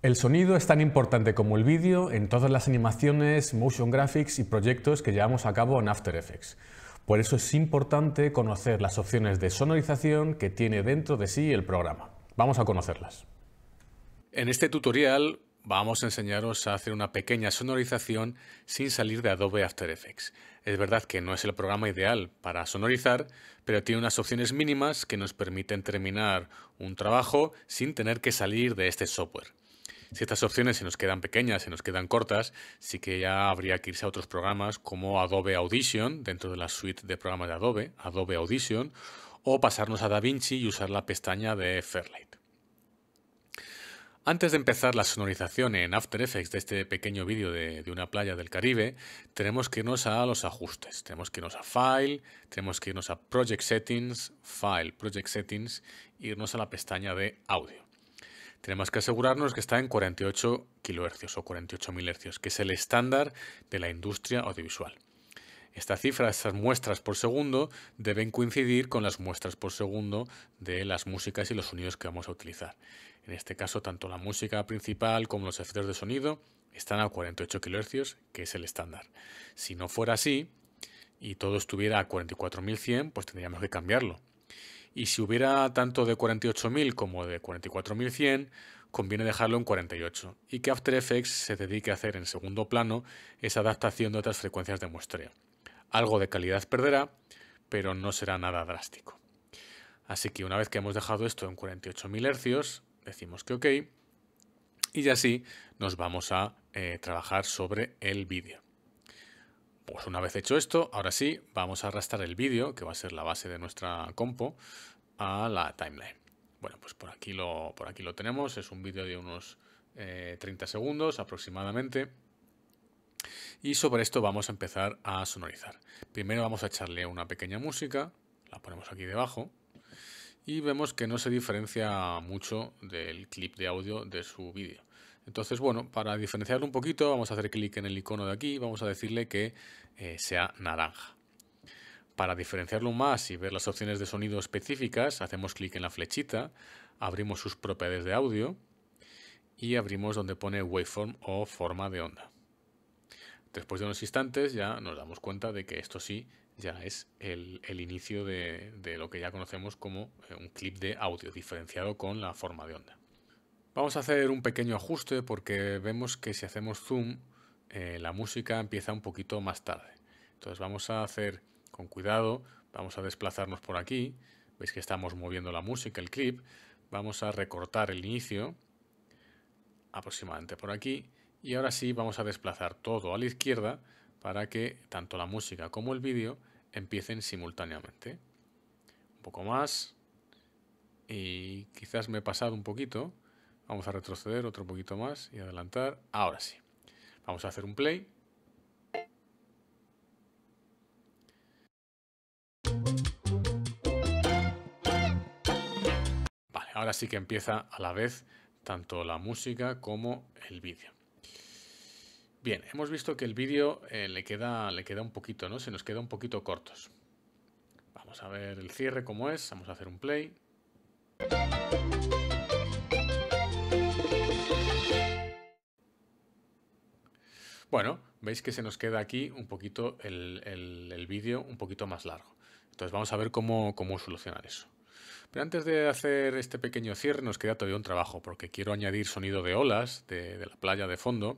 El sonido es tan importante como el vídeo en todas las animaciones, motion graphics y proyectos que llevamos a cabo en After Effects. Por eso es importante conocer las opciones de sonorización que tiene dentro de sí el programa. Vamos a conocerlas. En este tutorial vamos a enseñaros a hacer una pequeña sonorización sin salir de Adobe After Effects. Es verdad que no es el programa ideal para sonorizar, pero tiene unas opciones mínimas que nos permiten terminar un trabajo sin tener que salir de este software. Si estas opciones se nos quedan pequeñas, se nos quedan cortas, sí que ya habría que irse a otros programas como Adobe Audition, dentro de la suite de programas de Adobe, Adobe Audition, o pasarnos a DaVinci y usar la pestaña de Fairlight. Antes de empezar la sonorización en After Effects de este pequeño vídeo de una playa del Caribe, tenemos que irnos a los ajustes. Tenemos que irnos a File, tenemos que irnos a Project Settings, File, Project Settings, e irnos a la pestaña de Audio. Tenemos que asegurarnos que está en 48 kHz o 48.000 Hz, que es el estándar de la industria audiovisual. Esta cifra, estas muestras por segundo, deben coincidir con las muestras por segundo de las músicas y los sonidos que vamos a utilizar. En este caso, tanto la música principal como los efectos de sonido están a 48 kHz, que es el estándar. Si no fuera así, y todo estuviera a 44.100, pues tendríamos que cambiarlo. Y si hubiera tanto de 48.000 como de 44.100, conviene dejarlo en 48 y que After Effects se dedique a hacer en segundo plano esa adaptación de otras frecuencias de muestreo. Algo de calidad perderá, pero no será nada drástico. Así que una vez que hemos dejado esto en 48.000 Hz, decimos que OK y ya así nos vamos a trabajar sobre el vídeo. Pues una vez hecho esto, ahora sí, vamos a arrastrar el vídeo, que va a ser la base de nuestra compo, a la timeline. Bueno, pues por aquí lo tenemos, es un vídeo de unos 30 segundos aproximadamente. Y sobre esto vamos a empezar a sonorizar. Primero vamos a echarle una pequeña música, la ponemos aquí debajo, y vemos que no se diferencia mucho del clip de audio de su vídeo. Entonces, bueno, para diferenciarlo un poquito, vamos a hacer clic en el icono de aquí y vamos a decirle que sea naranja. Para diferenciarlo más y ver las opciones de sonido específicas, hacemos clic en la flechita, abrimos sus propiedades de audio y abrimos donde pone waveform o forma de onda. Después de unos instantes ya nos damos cuenta de que esto sí ya es el inicio de lo que ya conocemos como un clip de audio diferenciado con la forma de onda. Vamos a hacer un pequeño ajuste porque vemos que si hacemos zoom la música empieza un poquito más tarde. Entonces vamos a hacer con cuidado, vamos a desplazarnos por aquí, veis que estamos moviendo la música, el clip, vamos a recortar el inicio aproximadamente por aquí y ahora sí vamos a desplazar todo a la izquierda para que tanto la música como el vídeo empiecen simultáneamente. Un poco más y quizás me he pasado un poquito. Vamos a retroceder otro poquito más y adelantar. Ahora sí. Vamos a hacer un play. Vale, ahora sí que empieza a la vez tanto la música como el vídeo. Bien, hemos visto que el vídeo le queda un poquito, ¿no? Se nos queda un poquito cortos. Vamos a ver el cierre cómo es. Vamos a hacer un play. Bueno, veis que se nos queda aquí un poquito el vídeo un poquito más largo. Entonces vamos a ver cómo solucionar eso. Pero antes de hacer este pequeño cierre nos queda todavía un trabajo porque quiero añadir sonido de olas de la playa de fondo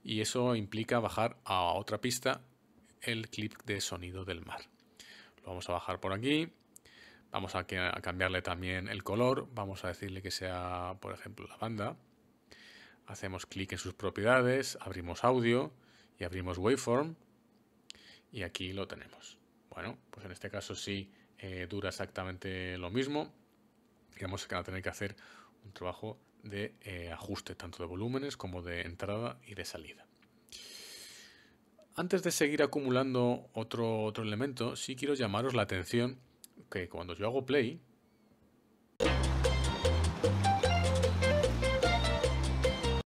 y eso implica bajar a otra pista el clip de sonido del mar. Lo vamos a bajar por aquí. Vamos a cambiarle también el color. Vamos a decirle que sea, por ejemplo, lavanda. Hacemos clic en sus propiedades, abrimos audio y abrimos waveform y aquí lo tenemos. Bueno, pues en este caso sí dura exactamente lo mismo y vamos a tener que hacer un trabajo de ajuste tanto de volúmenes como de entrada y de salida. Antes de seguir acumulando otro elemento, sí quiero llamaros la atención que cuando yo hago play,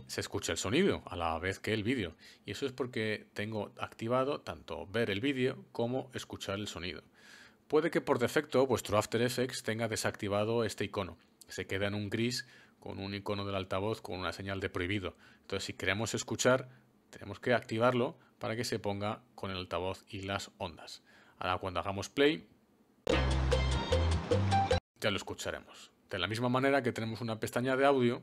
se escucha el sonido a la vez que el vídeo. Y eso es porque tengo activado tanto ver el vídeo como escuchar el sonido. Puede que por defecto vuestro After Effects tenga desactivado este icono. Se queda en un gris con un icono del altavoz con una señal de prohibido. Entonces, si queremos escuchar, tenemos que activarlo para que se ponga con el altavoz y las ondas. Ahora, cuando hagamos play, ya lo escucharemos. De la misma manera que tenemos una pestaña de audio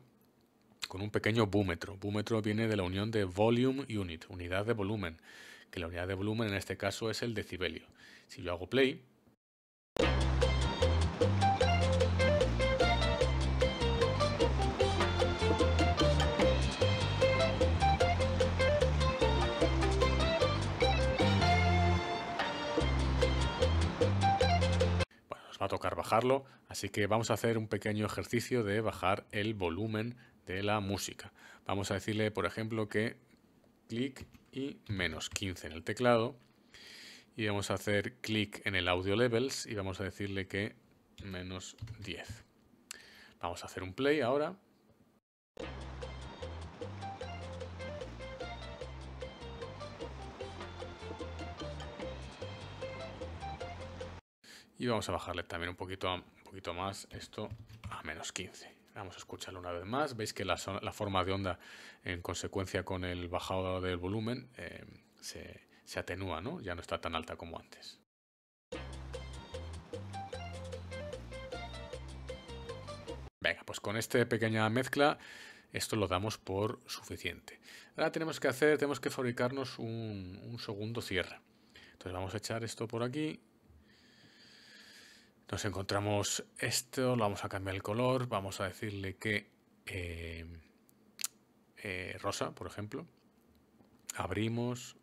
con un pequeño búmetro. Búmetro viene de la unión de volume unit, unidad de volumen, que la unidad de volumen en este caso es el decibelio. Si yo hago play, va a tocar bajarlo, así que vamos a hacer un pequeño ejercicio de bajar el volumen de la música. Vamos a decirle, por ejemplo, que clic y -15 en el teclado, y vamos a hacer clic en el audio levels y vamos a decirle que -10. Vamos a hacer un play ahora. Y vamos a bajarle también un poquito más esto a -15. Vamos a escucharlo una vez más. Veis que la forma de onda, en consecuencia con el bajado del volumen, se atenúa, ¿no? Ya no está tan alta como antes. Venga, pues con esta pequeña mezcla, esto lo damos por suficiente. Ahora tenemos que fabricarnos un segundo cierre. Entonces vamos a echar esto por aquí. Nos encontramos esto, lo vamos a cambiar el color, vamos a decirle que rosa, por ejemplo. Abrimos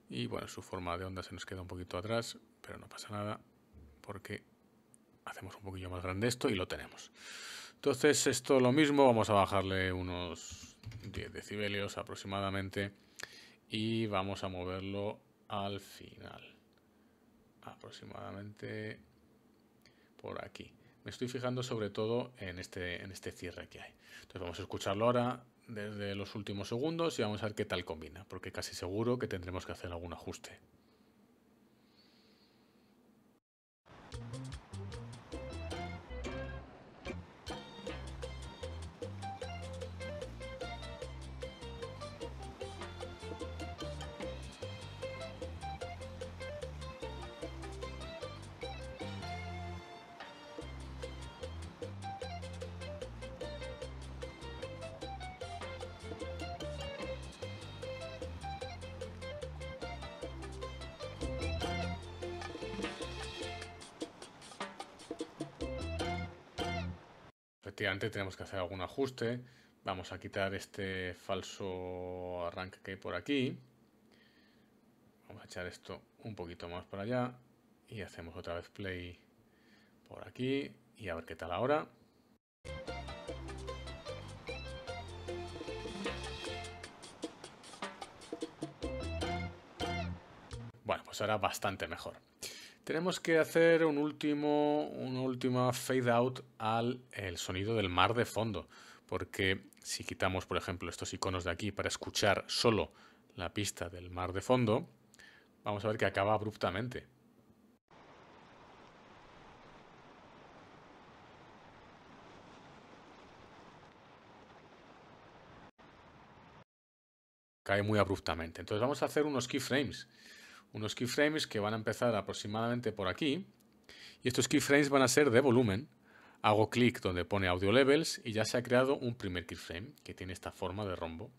y bueno, su forma de onda se nos queda un poquito atrás, pero no pasa nada porque hacemos un poquillo más grande esto y lo tenemos. Entonces esto lo mismo, vamos a bajarle unos 10 decibelios aproximadamente y vamos a moverlo al final. Aproximadamente por aquí. Me estoy fijando sobre todo en este cierre que hay. Entonces vamos a escucharlo ahora desde los últimos segundos y vamos a ver qué tal combina, porque casi seguro que tendremos que hacer algún ajuste. Efectivamente tenemos que hacer algún ajuste. Vamos a quitar este falso arranque que hay por aquí. Vamos a echar esto un poquito más para allá y hacemos otra vez play por aquí y a ver qué tal ahora. Bueno, pues ahora bastante mejor. Tenemos que hacer una última fade out al sonido del mar de fondo, porque si quitamos, por ejemplo, estos iconos de aquí para escuchar solo la pista del mar de fondo, vamos a ver que acaba abruptamente. Cae muy abruptamente. Entonces vamos a hacer unos keyframes. Unos keyframes que van a empezar aproximadamente por aquí. Y estos keyframes van a ser de volumen. Hago clic donde pone Audio Levels y ya se ha creado un primer keyframe que tiene esta forma de rombo.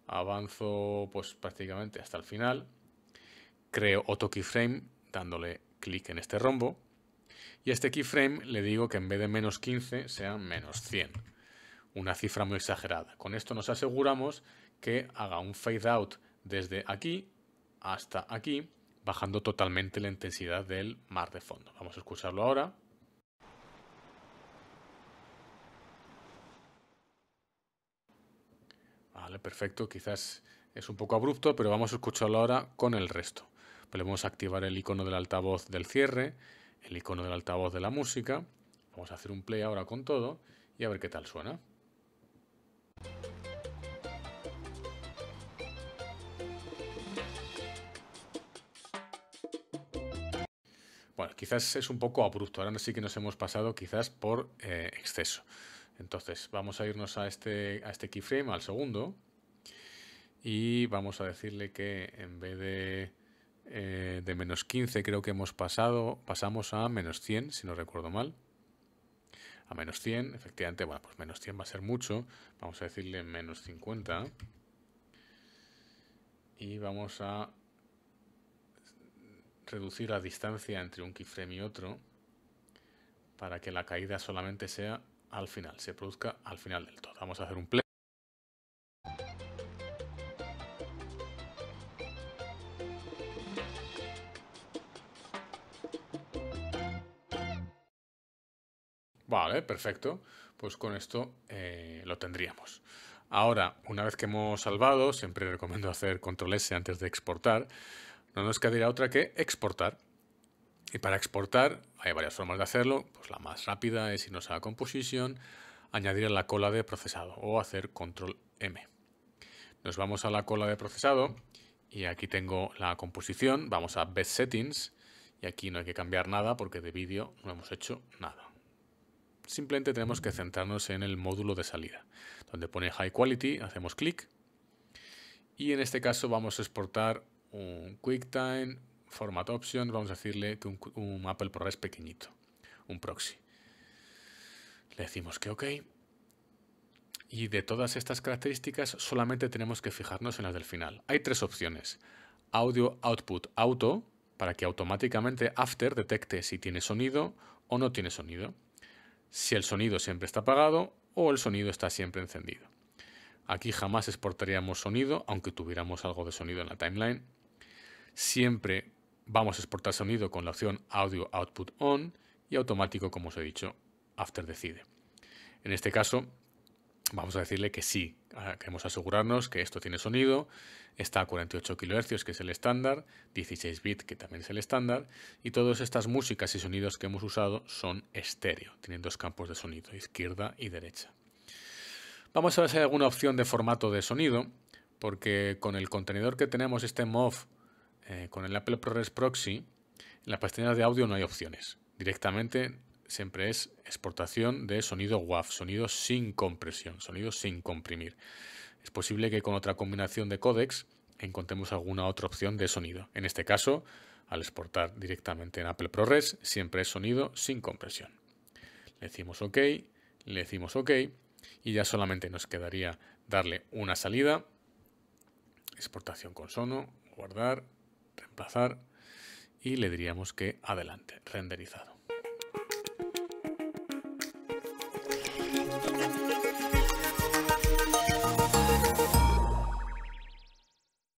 Avanzo pues prácticamente hasta el final. Creo otro keyframe dándole clic en este rombo. Y a este keyframe le digo que en vez de -15 sea -100. Una cifra muy exagerada. Con esto nos aseguramos que haga un fade out desde aquí hasta aquí, bajando totalmente la intensidad del mar de fondo. Vamos a escucharlo ahora. Vale, perfecto. Quizás es un poco abrupto, pero vamos a escucharlo ahora con el resto. Podemos activar el icono del altavoz del cierre, el icono del altavoz de la música. Vamos a hacer un play ahora con todo y a ver qué tal suena. Bueno, quizás es un poco abrupto, ahora sí que nos hemos pasado quizás por exceso. Entonces, vamos a irnos a este keyframe, al segundo, y vamos a decirle que en vez de menos 15 creo que pasamos a menos 100, si no recuerdo mal. A menos 100, efectivamente, bueno, pues menos 100 va a ser mucho. Vamos a decirle menos 50. Y vamos a reducir la distancia entre un keyframe y otro para que la caída solamente sea al final, se produzca al final del todo. Vamos a hacer un play. Vale, perfecto. Pues con esto lo tendríamos. Ahora, una vez que hemos salvado, siempre recomiendo hacer control S antes de exportar, no nos quedaría otra que exportar. Y para exportar hay varias formas de hacerlo. Pues la más rápida es irnos a Composition, añadir la cola de procesado o hacer control M. Nos vamos a la cola de procesado y aquí tengo la composición. Vamos a Best Settings y aquí no hay que cambiar nada porque de vídeo no hemos hecho nada. Simplemente tenemos que centrarnos en el módulo de salida, donde pone High Quality, hacemos clic y en este caso vamos a exportar un QuickTime, Format Option, vamos a decirle que un Apple ProRes pequeñito, un proxy. Le decimos que OK. Y de todas estas características solamente tenemos que fijarnos en las del final. Hay tres opciones. Audio Output Auto, para que automáticamente After detecte si tiene sonido o no tiene sonido. Si el sonido siempre está apagado o el sonido está siempre encendido. Aquí jamás exportaríamos sonido, aunque tuviéramos algo de sonido en la timeline. Siempre vamos a exportar sonido con la opción Audio Output On y automático, como os he dicho, After decide. En este caso, vamos a decirle que sí. Queremos asegurarnos que esto tiene sonido, está a 48 kHz, que es el estándar, 16 bits, que también es el estándar, y todas estas músicas y sonidos que hemos usado son estéreo, tienen dos campos de sonido, izquierda y derecha. Vamos a ver si hay alguna opción de formato de sonido, porque con el contenedor que tenemos, este MOV, con el Apple ProRes Proxy, en la pestaña de audio no hay opciones. Directamente siempre es exportación de sonido WAV, sonido sin compresión, sonido sin comprimir. Es posible que con otra combinación de códecs encontremos alguna otra opción de sonido. En este caso, al exportar directamente en Apple ProRes, siempre es sonido sin compresión. Le decimos OK, le decimos OK y ya solamente nos quedaría darle una salida, exportación con sono, guardar, reemplazar y le diríamos que adelante, renderizado.